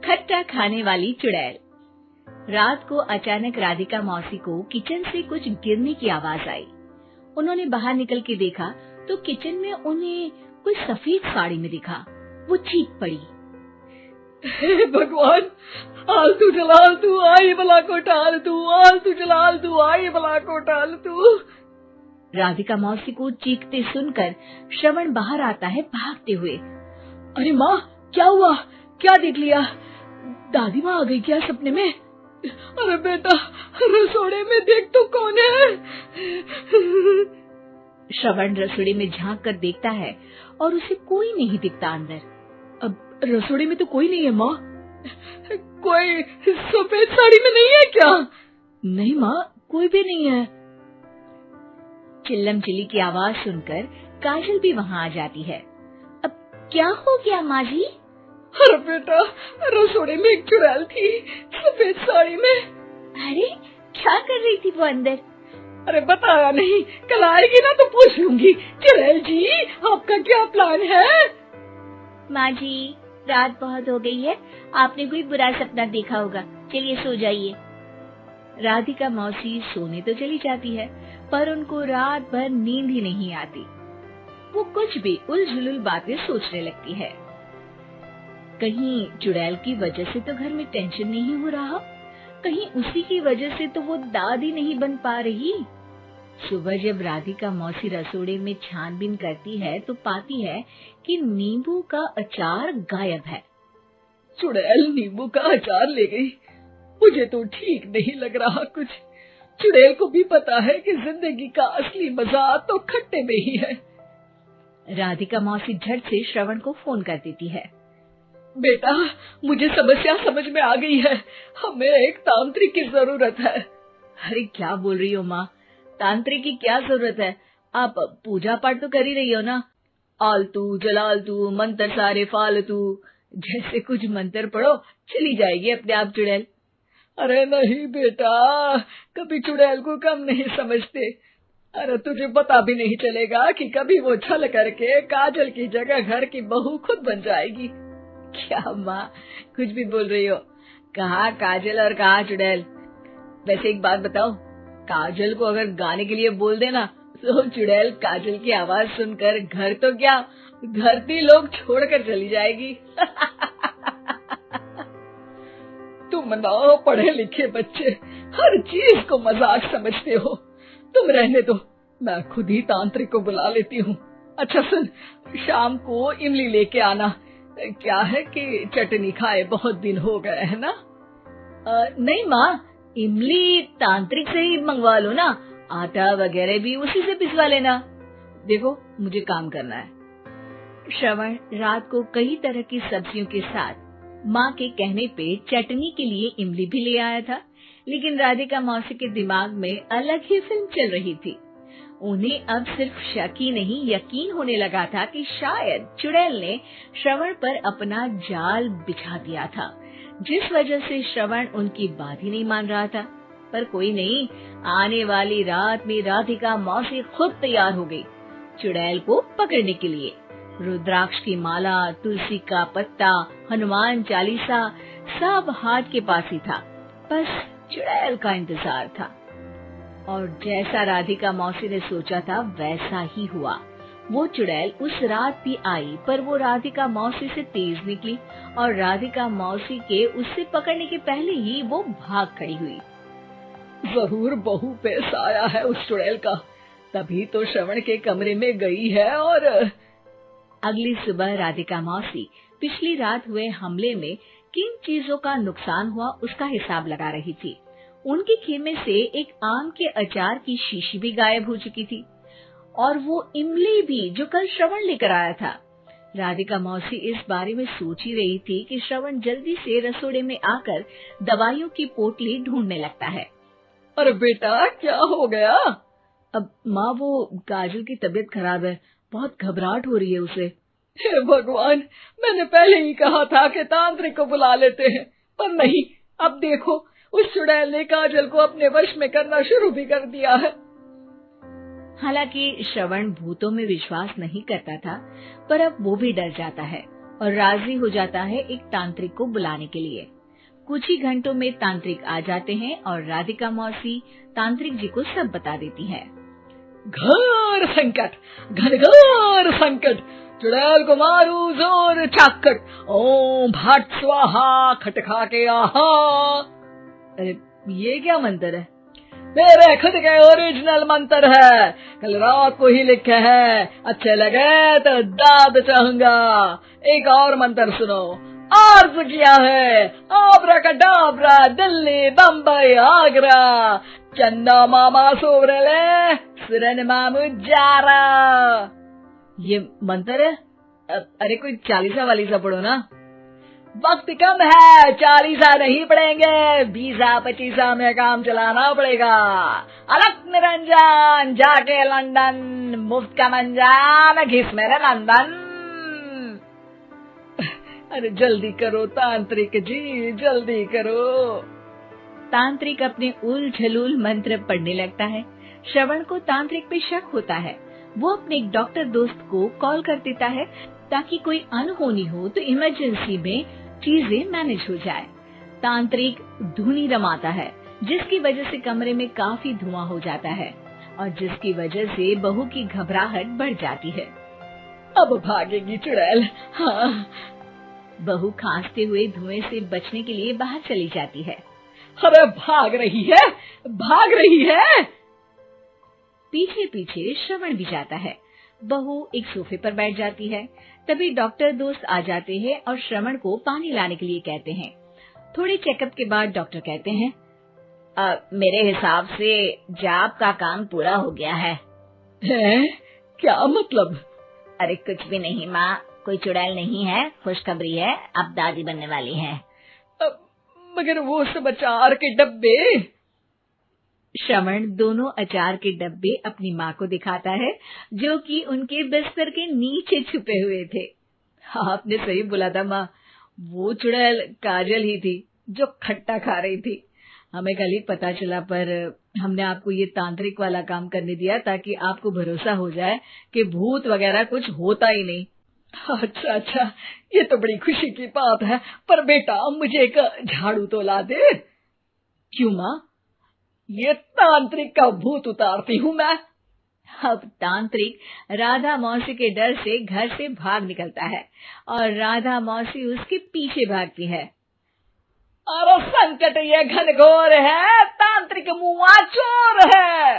खट्टा खाने वाली चुड़ैल। रात को अचानक राधिका मौसी को किचन से कुछ गिरने की आवाज आई। उन्होंने बाहर निकल के देखा तो किचन में उन्हें कोई सफेद साड़ी में दिखा। वो चीख पड़ी, हे भगवान, आलतू जलाल तू आई भला को टाल तू, आलतू जलाल तू आई भला को टाल तू। राधिका मौसी को चीखते सुनकर श्रवण बाहर आता है भागते हुए। अरे माँ, क्या हुआ? क्या देख लिया? दादी माँ आ गई क्या सपने में? अरे बेटा, रसोड़े में देख तो कौन है? श्रवण रसोड़े में झांक कर देखता है और उसे कोई नहीं दिखता अंदर। अब रसोड़े में तो कोई नहीं है माँ। कोई सफेद साड़ी में नहीं है क्या? नहीं माँ, कोई भी नहीं है। चिल्लम चिल्ली की आवाज सुनकर काजल भी वहाँ आ जाती है। अब क्या हो गया माँ जी? अरे बेटा, रसोड़े में एक चुड़ैल थी सफेद साड़ी में। अरे क्या कर रही थी वो अंदर? अरे बताया नहीं, कल आएगी ना तो पूछ लूंगी। चुड़ैल जी, आपका क्या प्लान है? माँ जी, रात बहुत हो गई है, आपने कोई बुरा सपना देखा होगा, चलिए सो जाइए। राधिका मौसी सोने तो चली जाती है, पर उनको रात भर नींद ही नहीं आती। वो कुछ भी उलझुल बातें सोचने लगती है। कहीं चुड़ैल की वजह से तो घर में टेंशन नहीं हो रहा, कहीं उसी की वजह से तो वो दादी नहीं बन पा रही। सुबह जब राधिका मौसी रसोड़े में छानबीन करती है तो पाती है कि नींबू का अचार गायब है। चुड़ैल नींबू का अचार ले गई? मुझे तो ठीक नहीं लग रहा कुछ। चुड़ैल को भी पता है कि जिंदगी का असली मजा तो खट्टे में ही है। राधिका मौसी झट से श्रवण को फोन कर देती है। बेटा, मुझे समस्या समझ में आ गई है, हमें एक तांत्रिक की जरूरत है। अरे क्या बोल रही हो माँ, तांत्रिक की क्या जरूरत है? आप पूजा पाठ तो कर ही रही हो ना। आलतू जलालतू मंत्र सारे फालतू जैसे कुछ मंत्र पढ़ो, चली जाएगी अपने आप चुड़ैल। अरे नहीं बेटा, कभी चुड़ैल को कम नहीं समझते। अरे तुझे पता भी नहीं चलेगा कि कभी वो छल करके काजल की जगह घर की बहू खुद बन जाएगी। क्या माँ, कुछ भी बोल रही हो? कहाँ काजल और कहाँ चुड़ैल। वैसे एक बात बताओ, काजल को अगर गाने के लिए बोल देना तो चुड़ैल काजल की आवाज सुनकर घर तो क्या धरती लोग छोड़कर चली जाएगी। तुम ना पढ़े लिखे बच्चे हर चीज को मजाक समझते हो। तुम रहने दो, मैं खुद ही तांत्रिक को बुला लेती हूँ। अच्छा सुन, शाम को इमली लेके आना। क्या है कि चटनी खाए बहुत दिन हो गए है ना? नहीं माँ, इमली तांत्रिक से ही मंगवा लो ना, आटा वगैरह भी उसी से पिसवा लेना। देखो मुझे काम करना है। श्रवण रात को कई तरह की सब्जियों के साथ माँ के कहने पे चटनी के लिए इमली भी ले आया था, लेकिन राधिका मौसी के दिमाग में अलग ही फिल्म चल रही थी। उन्हें अब सिर्फ शक ही नहीं यकीन होने लगा था कि शायद चुड़ैल ने श्रवण पर अपना जाल बिछा दिया था, जिस वजह से श्रवण उनकी बात ही नहीं मान रहा था। पर कोई नहीं, आने वाली रात में राधिका मौसी खुद तैयार हो गई चुड़ैल को पकड़ने के लिए। रुद्राक्ष की माला, तुलसी का पत्ता, हनुमान चालीसा सब हाथ के पास ही था, बस चुड़ैल का इंतजार था। और जैसा राधिका मौसी ने सोचा था वैसा ही हुआ। वो चुड़ैल उस रात भी आई, पर वो राधिका मौसी से तेज निकली और राधिका मौसी के उससे पकड़ने के पहले ही वो भाग खड़ी हुई। जरूर बहू पे साया है उस चुड़ैल का, तभी तो श्रवण के कमरे में गई है। और अगली सुबह राधिका मौसी पिछली रात हुए हमले में किन चीजों का नुकसान हुआ उसका हिसाब लगा रही थी। उनके खेमे से एक आम के अचार की शीशी भी गायब हो चुकी थी, और वो इमली भी जो कल श्रवण लेकर आया था। राधिका मौसी इस बारे में सोच ही रही थी कि श्रवण जल्दी से रसोड़े में आकर दवाइयों की पोटली ढूंढने लगता है। अरे बेटा, क्या हो गया? अब माँ, वो काजल की तबीयत खराब है, बहुत घबराहट हो रही है उसे। हे भगवान, मैंने पहले ही कहा था कि तांत्रिक को बुला लेते हैं, पर नहीं, अब देखो उस चुड़ैल ने काजल को अपने वश में करना शुरू भी कर दिया है। हालांकि श्रवण भूतों में विश्वास नहीं करता था, पर अब वो भी डर जाता है। और राजी हो जाता है एक तांत्रिक को बुलाने के लिए। कुछ ही घंटों में तांत्रिक आ जाते हैं और राधिका मौसी तांत्रिक जी को सब बता देती है। घोर संकट, घनघोर संकट, चुड़ैल को मारू जोर चाकट, ओम भट स्वाहा खटखा के आहा। अरे ये क्या मंत्र है? मेरे खुद के ओरिजिनल मंत्र है, कल रात को ही लिखे हैं, अच्छे लगे तो दाद चाहूंगा। एक और मंत्र सुनो। अर्ज किया है आब्राकडाब्रा, दिल्ली बम्बई आगरा, चन्ना मामा सोवरले सिरन मामू जारा। ये मंत्र है? अरे कोई 40 वालीसा पढ़ो ना। वक्त कम है, 40 नहीं पड़ेंगे, 20-25 में काम चलाना पड़ेगा। अलग निरंजन जाके लंदन, मुफ्त का मंजान घिस मेरे लंदन। अरे जल्दी करो तांत्रिक जी, जल्दी करो। तांत्रिक अपने उल झलूल मंत्र पढ़ने लगता है। श्रवण को तांत्रिक पे शक होता है। वो अपने एक डॉक्टर दोस्त को कॉल कर देता है ताकि कोई अनहोनी हो तो इमरजेंसी में चीजें मैनेज हो जाए। तांत्रिक धुनी रमाता है, जिसकी वजह से कमरे में काफी धुआं हो जाता है और जिसकी वजह से बहू की घबराहट बढ़ जाती है। अब भागेगी चुड़ैल। हाँ। बहू खांसते हुए धुएं से बचने के लिए बाहर चली जाती है। अरे भाग रही है, भाग रही है। पीछे पीछे श्रवण भी जाता है। बहू एक सोफे पर बैठ जाती है। तभी डॉक्टर दोस्त आ जाते हैं और श्रवण को पानी लाने के लिए कहते हैं। थोड़े चेकअप के बाद डॉक्टर कहते हैं, मेरे हिसाब से जाप का काम पूरा हो गया है। क्या मतलब? अरे कुछ भी नहीं माँ, कोई चुड़ैल नहीं है, खुशखबरी है, अब दादी बनने वाली है। मगर वो सब अचार के डब्बे। श्रवण दोनों अचार के डब्बे अपनी माँ को दिखाता है, जो कि उनके बिस्तर के नीचे छुपे हुए थे। आपने सही बोला था माँ, वो चुड़ैल काजल ही थी जो खट्टा खा रही थी। हमें कल ही पता चला, पर हमने आपको ये तांत्रिक वाला काम करने दिया ताकि आपको भरोसा हो जाए कि भूत वगैरह कुछ होता ही नहीं। अच्छा अच्छा, ये तो बड़ी खुशी की बात है, पर बेटा मुझे एक झाड़ू तो ला दे। क्यों माँ? ये तांत्रिक का भूत उतारती हूँ मैं। अब तांत्रिक राधा मौसी के डर से घर से भाग निकलता है और राधा मौसी उसके पीछे भागती है। अरे संकट ये घनघोर है, तांत्रिक मुआ चोर है।